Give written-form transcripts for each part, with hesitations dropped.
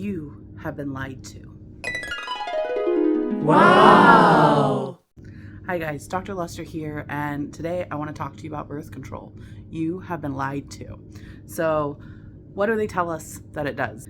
You have been lied to. Wow! Hi guys, Dr. Luster here, and today I want to talk to you about birth control. You have been lied to. So, what do they tell us that it does?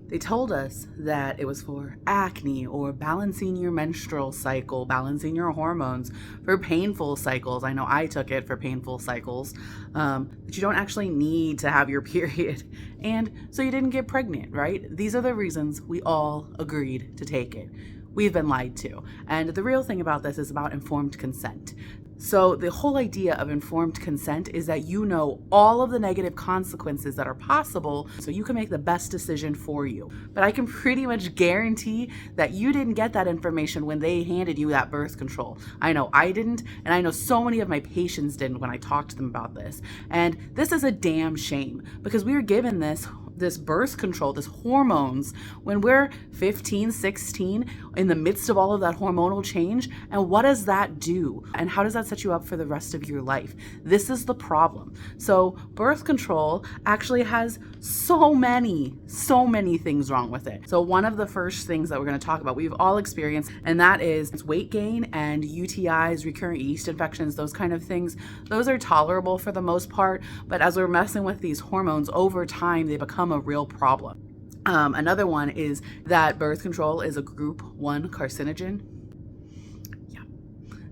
They told us that it was for acne or balancing your menstrual cycle, balancing your hormones, for painful cycles. I know I took it for painful cycles, that you don't actually need to have your period. And so you didn't get pregnant, right? These are the reasons we all agreed to take it. We've been lied to. And the real thing about this is about informed consent. So the whole idea of informed consent is that you know all of the negative consequences that are possible so you can make the best decision for you. But I can pretty much guarantee that you didn't get that information when they handed you that birth control. I know I didn't, and I know so many of my patients didn't when I talked to them about this. And this is a damn shame because we were given this birth control, this hormones, when we're 15, 16, in the midst of all of that hormonal change. And what does that do? And how does that set you up for the rest of your life? This is the problem. So birth control actually has so many things wrong with it. So one of the first things that we're going to talk about, we've all experienced, and that is weight gain and UTIs, recurrent yeast infections, those kind of things. Those are tolerable for the most part, but as we're messing with these hormones over time, they become a real problem. Another one is that birth control is a group 1 carcinogen. Yeah.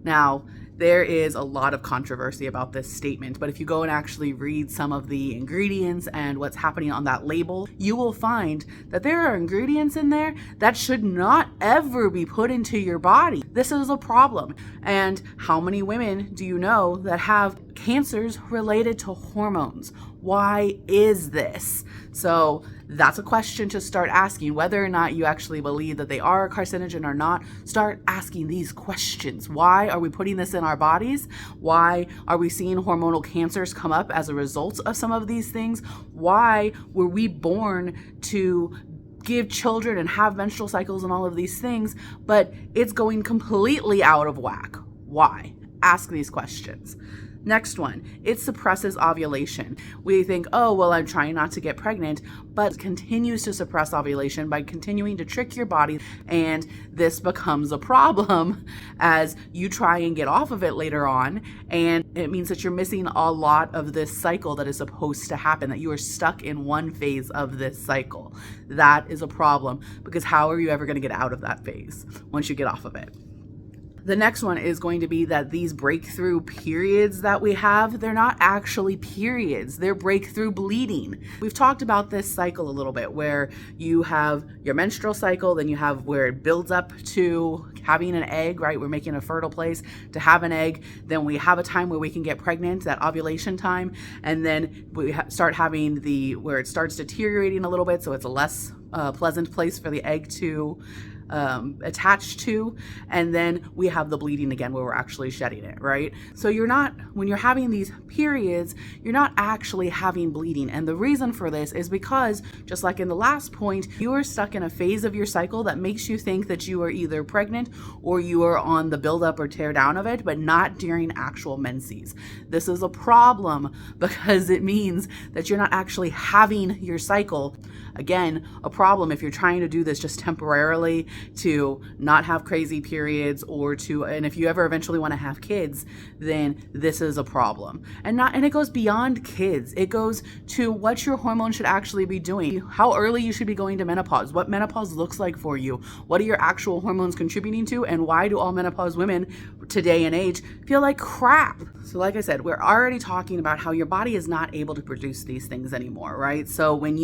Now, there is a lot of controversy about this statement, but if you go and actually read some of the ingredients and what's happening on that label, you will find that there are ingredients in there that should not ever be put into your body. This is a problem. And how many women do you know that have cancers related to hormones? Why is this? So that's a question to start asking. Whether or not you actually believe that they are a carcinogen or not, start asking these questions. Why are we putting this in our bodies? Why are we seeing hormonal cancers come up as a result of some of these things? Why were we born to give children and have menstrual cycles and all of these things, but it's going completely out of whack? Why? Ask these questions. Next one, it suppresses ovulation. We think, oh, well, I'm trying not to get pregnant, but it continues to suppress ovulation by continuing to trick your body. And this becomes a problem as you try and get off of it later on. And it means that you're missing a lot of this cycle that is supposed to happen, that you are stuck in one phase of this cycle. That is a problem because how are you ever going to get out of that phase once you get off of it? The next one is going to be that these breakthrough periods that we have, they're not actually periods, they're breakthrough bleeding. We've talked about this cycle a little bit where you have your menstrual cycle, then you have where it builds up to having an egg, right? We're making a fertile place to have an egg. Then we have a time where we can get pregnant, that ovulation time. And then we start having where it starts deteriorating a little bit. So it's a less pleasant place for the egg to attached to, and then we have the bleeding again where we're actually shedding it, right? So when you're having these periods, you're not actually having bleeding. And the reason for this is because, just like in the last point, you are stuck in a phase of your cycle that makes you think that you are either pregnant or you are on the buildup or tear down of it, but not during actual menses. This is a problem because it means that you're not actually having your cycle. Again, a problem if you're trying to do this just temporarily to not have crazy periods and if you ever eventually want to have kids, then this is a problem. And it goes beyond kids. It goes to what your hormones should actually be doing, how early you should be going to menopause, what menopause looks like for you, what are your actual hormones contributing to, and why do all menopause women today and age feel like crap? So like I said, we're already talking about how your body is not able to produce these things anymore, right? So when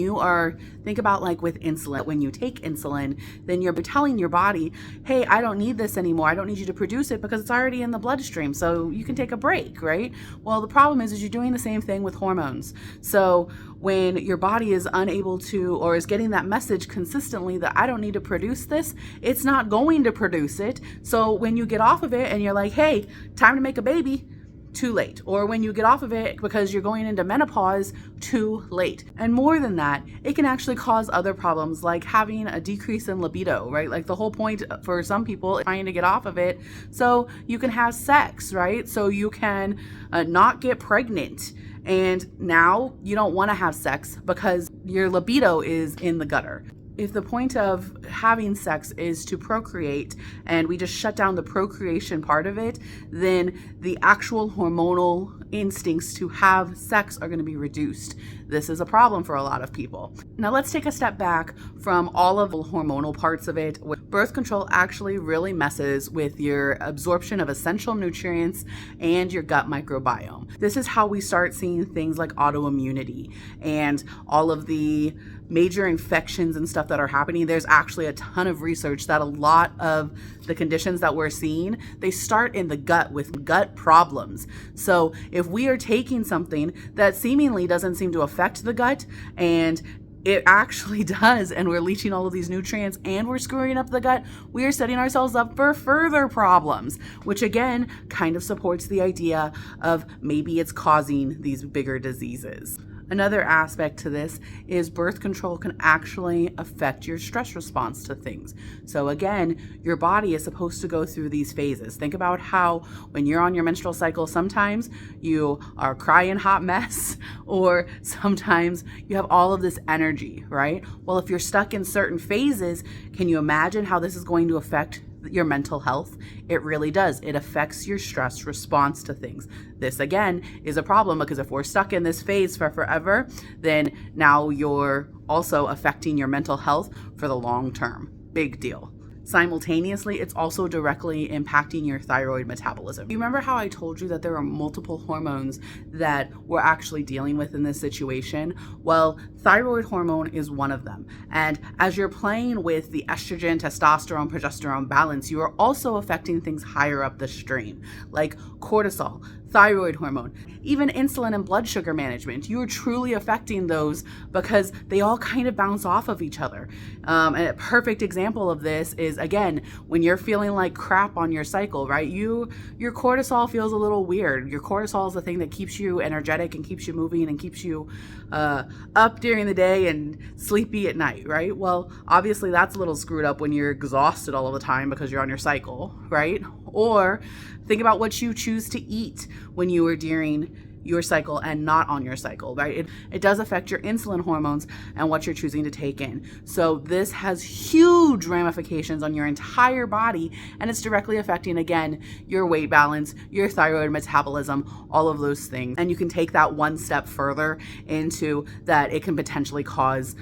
think about like with insulin, when you take insulin, then you're telling your body, hey, I don't need this anymore. I don't need you to produce it because it's already in the bloodstream. So you can take a break, right? Well, the problem is you're doing the same thing with hormones. So when your body is unable to, or is getting that message consistently that I don't need to produce this, it's not going to produce it. So when you get off of it and you're like, hey, time to make a baby, too late. Or when you get off of it because you're going into menopause, too late. And more than that, it can actually cause other problems like having a decrease in libido, right? Like the whole point for some people trying to get off of it so you can have sex, right? So you can not get pregnant. And now you don't want to have sex because your libido is in the gutter. If the point of having sex is to procreate and we just shut down the procreation part of it, then the actual hormonal instincts to have sex are going to be reduced. This is a problem for a lot of people. Now let's take a step back from all of the hormonal parts of it. Birth control actually really messes with your absorption of essential nutrients and your gut microbiome. This is how we start seeing things like autoimmunity and all of the major infections and stuff that are happening. There's actually a ton of research that a lot of the conditions that we're seeing, they start in the gut with gut problems. So if we are taking something that seemingly doesn't seem to affect the gut, and it actually does, and we're leaching all of these nutrients and we're screwing up the gut, we are setting ourselves up for further problems, which again kind of supports the idea of maybe it's causing these bigger diseases. Another aspect to this is birth control can actually affect your stress response to things. So again, your body is supposed to go through these phases. Think about how when you're on your menstrual cycle, sometimes you are crying hot mess, or sometimes you have all of this energy, right? Well, if you're stuck in certain phases, can you imagine how this is going to affect your mental health? It really does. It affects your stress response to things. This again is a problem because if we're stuck in this phase for forever, then now you're also affecting your mental health for the long term. Big deal. Simultaneously, it's also directly impacting your thyroid metabolism. You remember how I told you that there are multiple hormones that we're actually dealing with in this situation? Well, thyroid hormone is one of them. And as you're playing with the estrogen, testosterone, progesterone balance, you are also affecting things higher up the stream, like cortisol, thyroid hormone, even insulin and blood sugar management. You are truly affecting those because they all kind of bounce off of each other. A perfect example of this is, again, when you're feeling like crap on your cycle, right? Your cortisol feels a little weird. Your cortisol is the thing that keeps you energetic and keeps you moving and keeps you up during the day and sleepy at night, right? Well, obviously that's a little screwed up when you're exhausted all of the time because you're on your cycle, right? Or think about what you choose to eat when you are during your cycle and not on your cycle, right? It does affect your insulin hormones and what you're choosing to take in. So this has huge ramifications on your entire body, and it's directly affecting, again, your weight balance, your thyroid metabolism, all of those things. And you can take that one step further into that it can potentially cause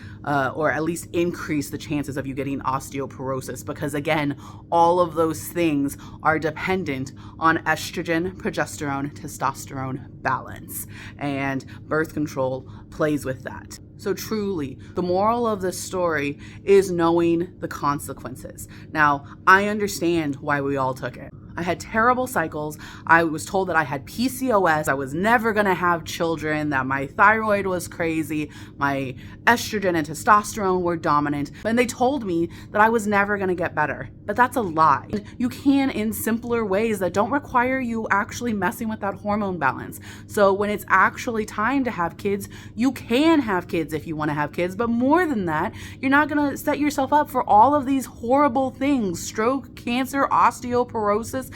or at least increase the chances of you getting osteoporosis, because again, all of those things are dependent on estrogen, progesterone, testosterone balance, and birth control plays with that. So truly, the moral of this story is knowing the consequences. Now, I understand why we all took it. I had terrible cycles. I was told that I had PCOS. I was never going to have children, that my thyroid was crazy. My estrogen and testosterone were dominant. And they told me that I was never going to get better. But that's a lie. You can in simpler ways that don't require you actually messing with that hormone balance. So when it's actually time to have kids, you can have kids if you want to have kids. But more than that, you're not going to set yourself up for all of these horrible things: stroke, cancer, osteoporosis,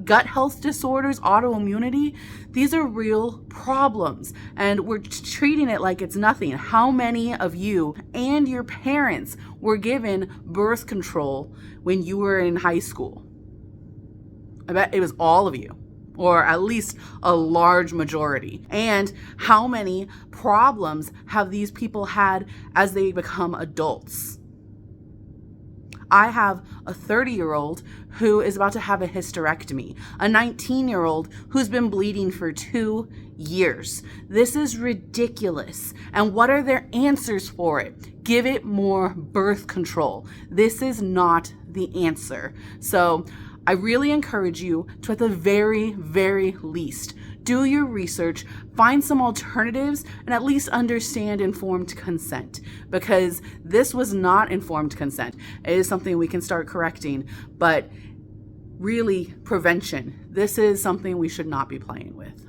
gut health disorders, autoimmunity. These are real problems, and we're treating it like it's nothing. How many of you and your parents were given birth control when you were in high school? I bet it was all of you, or at least a large majority. And how many problems have these people had as they become adults? I have a 30-year-old who is about to have a hysterectomy, a 19-year-old who's been bleeding for 2 years. This is ridiculous. And what are their answers for it? Give it more birth control. This is not the answer. So I really encourage you to, at the very, very least, do your research, find some alternatives, and at least understand informed consent, because this was not informed consent. It is something we can start correcting, but really prevention, this is something we should not be playing with.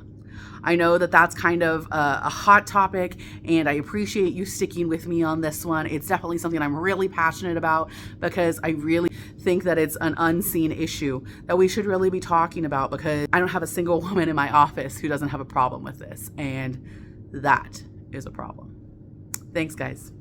I know that that's kind of a hot topic, and I appreciate you sticking with me on this one. It's definitely something I'm really passionate about, because I really think that it's an unseen issue that we should really be talking about, because I don't have a single woman in my office who doesn't have a problem with this, and that is a problem. Thanks, guys.